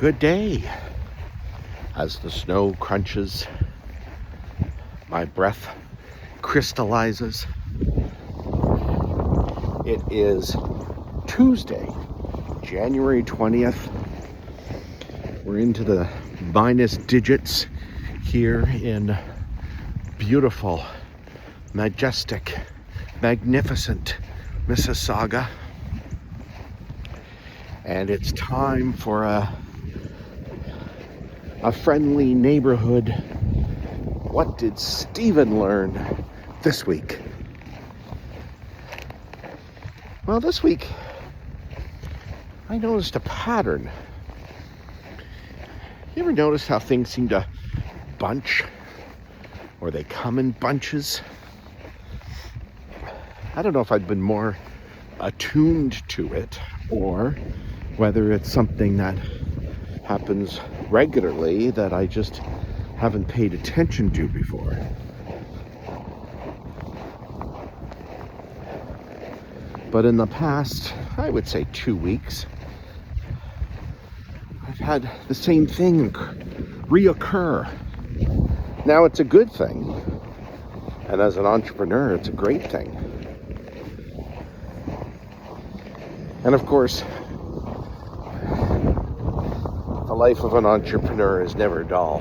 Good day. As the snow crunches, my breath crystallizes. It is Tuesday, January 20th. We're into the minus digits here in beautiful, majestic, magnificent Mississauga. And it's time for a friendly neighborhood. What did Stephen learn this week? Well, this week I noticed a pattern. You ever notice how things seem to bunch, or they come in bunches? I don't know if I've been more attuned to it, or whether it's something that happens regularly that I just haven't paid attention to before. But in the past, I would say 2 weeks, I've had the same thing reoccur. Now it's a good thing. And as an entrepreneur, it's a great thing. And of course, the life of an entrepreneur is never dull.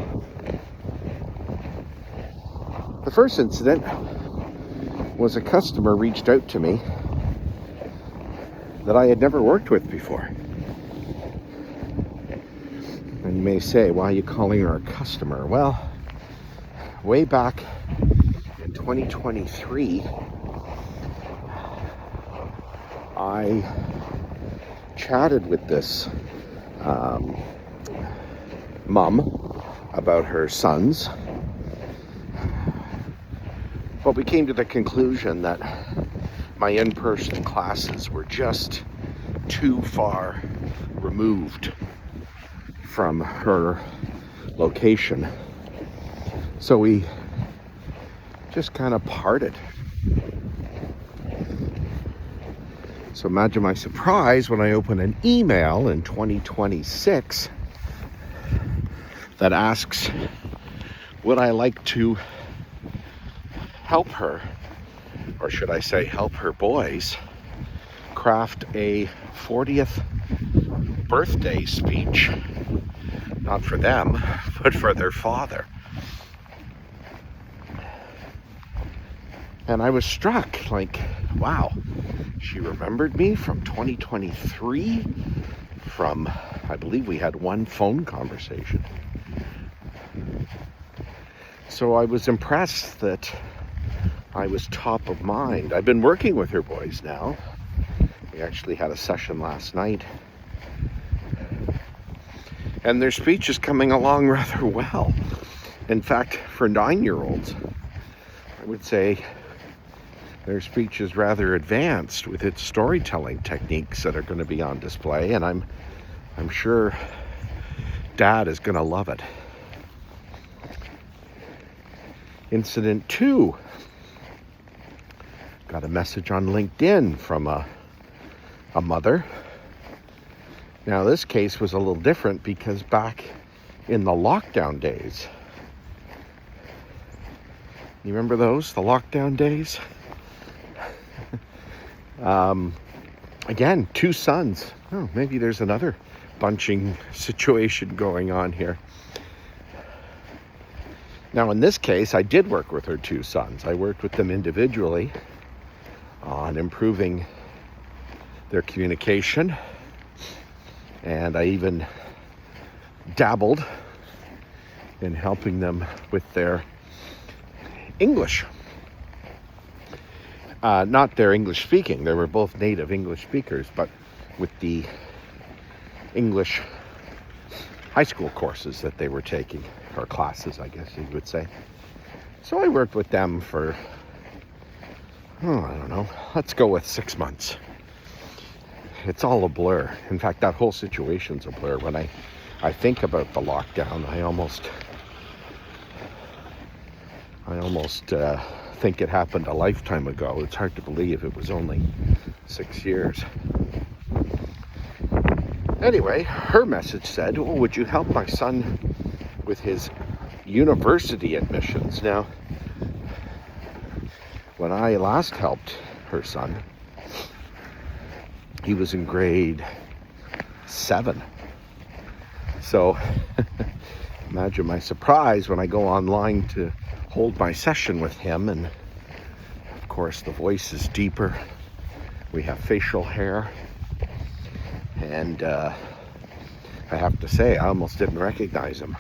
The first incident was a customer reached out to me that I had never worked with before. And you may say, why are you calling her a customer? Well, way back in 2023, I chatted with this mom about her sons, but we came to the conclusion that my in-person classes were just too far removed from her location. So we just kind of parted. So imagine my surprise when I open an email in 2026 that asks, would I like to help her, or should I say help her boys, craft a 40th birthday speech, not for them, but for their father. And I was struck, like, wow, she remembered me from 2023, from, I believe we had one phone conversation. So I was impressed that I was top of mind. I've been working with her boys now. We actually had a session last night. And their speech is coming along rather well. In fact, for 9-year-olds, I would say their speech is rather advanced with its storytelling techniques that are going to be on display, and I'm sure Dad is going to love it. Incident 2. Got a message on LinkedIn from a mother. Now this case was a little different because back in the lockdown days, you remember those, the lockdown days? Again, 2 sons. Oh, maybe there's another bunching situation going on here. Now, in this case, I did work with her 2 sons. I worked with them individually on improving their communication, and I even dabbled in helping them with their English. Not their English speaking. They were both native English speakers, but with the English high school courses that they were taking, or classes, I guess you would say. So I worked with them for, I don't know, let's go with 6 months. It's all a blur. In fact, that whole situation's a blur. When I think about the lockdown, I almost think it happened a lifetime ago. It's hard to believe it was only 6 years. Anyway, her message said, "Oh, would you help my son with his university admissions?" Now, when I last helped her son, he was in grade 7. So imagine my surprise when I go online to hold my session with him, and of course the voice is deeper. We have facial hair, and I have to say I almost didn't recognize him.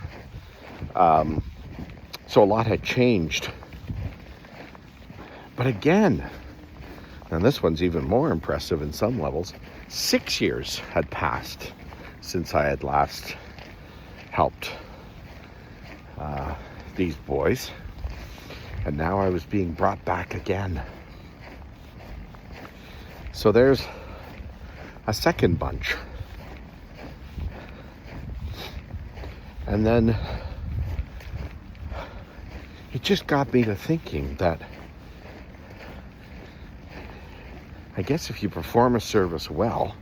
So a lot had changed. But again, and this one's even more impressive in some levels, 6 years had passed since I had last helped these boys, and now I was being brought back again. So there's a second bunch. And then it just got me to thinking that I guess if you perform a service well,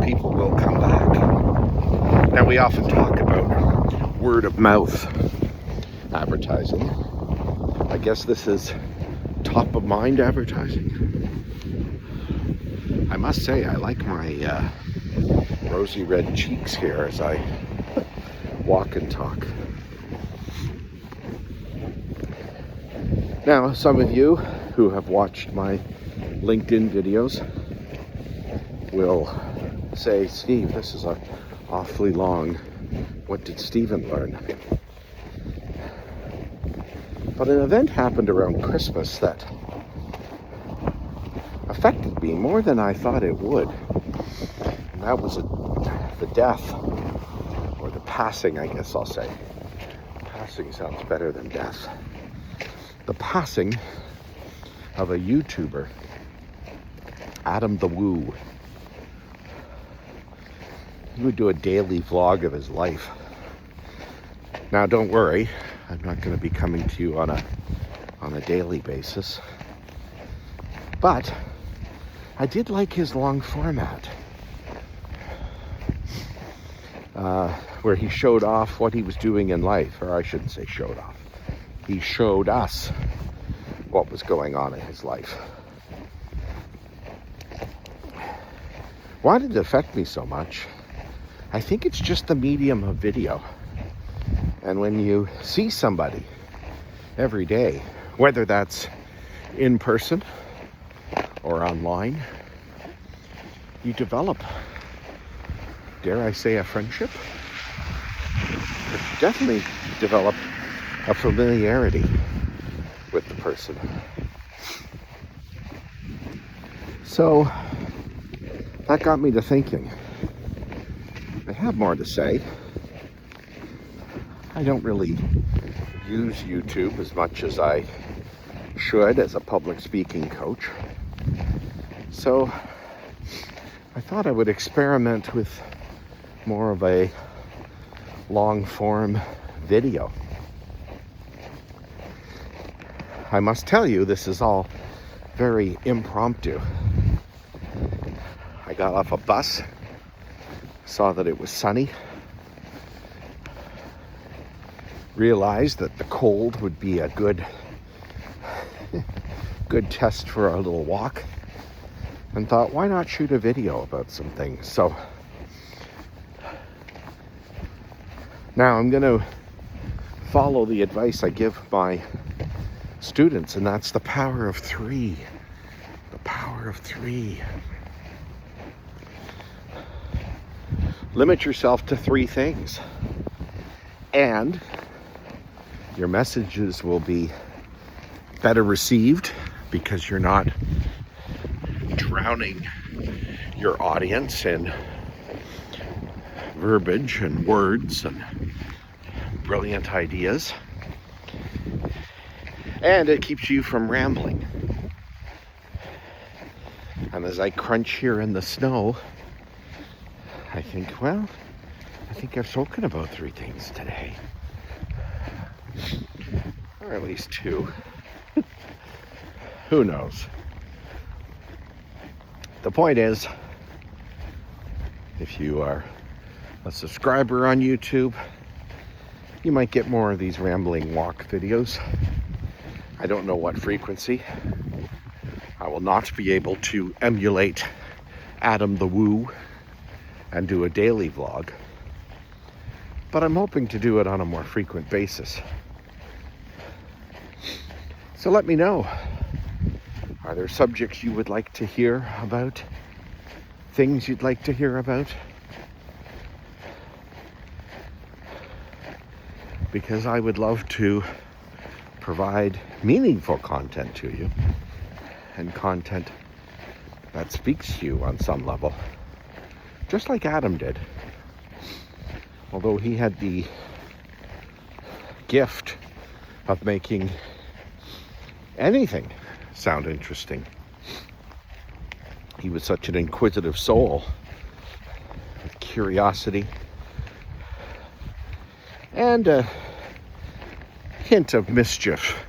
people will come back. Now, we often talk about word of mouth advertising. I guess this is top of mind advertising. I must say, I like my rosy red cheeks here as I walk and talk. Now, some of you who have watched my LinkedIn videos will say, "Steve, this is awfully long. What did Stephen learn?" But an event happened around Christmas that affected me more than I thought it would. And that was the death, or the passing, I guess I'll say. Passing sounds better than death. The passing of a YouTuber, Adam the Woo. He would do a daily vlog of his life. Now, don't worry, I'm not going to be coming to you on a daily basis, but I did like his long format, where he showed off what he was doing in life, or I shouldn't say showed off. He showed us what was going on in his life. Why did it affect me so much? I think it's just the medium of video. And when you see somebody every day, whether that's in person or online, you develop, dare I say, a friendship? But you definitely develop a familiarity with the person. So that got me to thinking. I have more to say. I don't really use YouTube as much as I should as a public speaking coach. So I thought I would experiment with more of a long form video. I must tell you, this is all very impromptu. I got off a bus, saw that it was sunny, realized that the cold would be a good test for a little walk, and thought, why not shoot a video about some things? So now I'm going to follow the advice I give my students, and that's the power of 3. The power of 3. Limit yourself to 3 things, and your messages will be better received because you're not drowning your audience in verbiage and words and brilliant ideas. And it keeps you from rambling. And as I crunch here in the snow, I think, well, I think I've spoken about 3 things today. Or at least 2. Who knows? The point is, If you are a subscriber on YouTube, you might get more of these rambling walk videos. I don't know what frequency. I will not be able to emulate Adam the Woo and do a daily vlog, but I'm hoping to do it on a more frequent basis. So let me know. Are there subjects you would like to hear about? Things you'd like to hear about? Because I would love to provide meaningful content to you, and content that speaks to you on some level, just like Adam did. Although he had the gift of making anything sound interesting. He was such an inquisitive soul with curiosity and a hint of mischief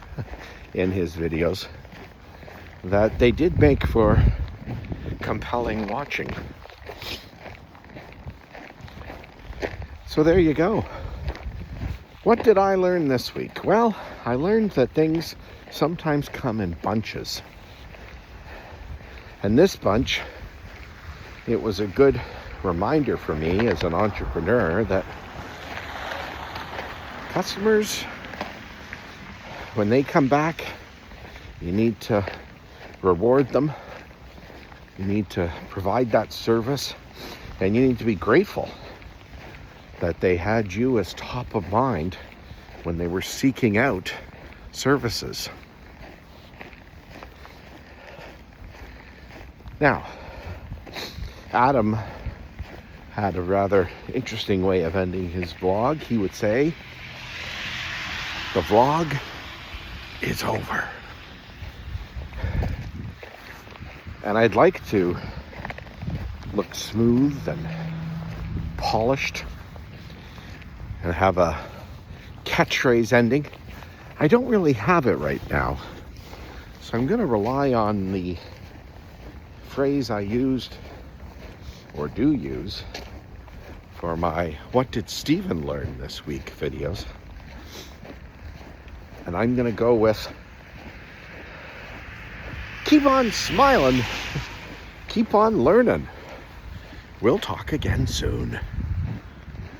in his videos that they did make for compelling watching. So there you go. What did I learn this week? Well, I learned that things sometimes come in bunches. And this bunch, it was a good reminder for me as an entrepreneur that customers, when they come back, you need to reward them. You need to provide that service, and you need to be grateful that they had you as top of mind when they were seeking out services. Now, Adam had a rather interesting way of ending his vlog. He would say, "The vlog is over." And I'd like to look smooth and polished and have a catchphrase ending. I don't really have it right now, so I'm going to rely on the phrase I used or do use for my What Did Stephen Learn This Week videos. And I'm going to go with, keep on smiling, keep on learning. We'll talk again soon.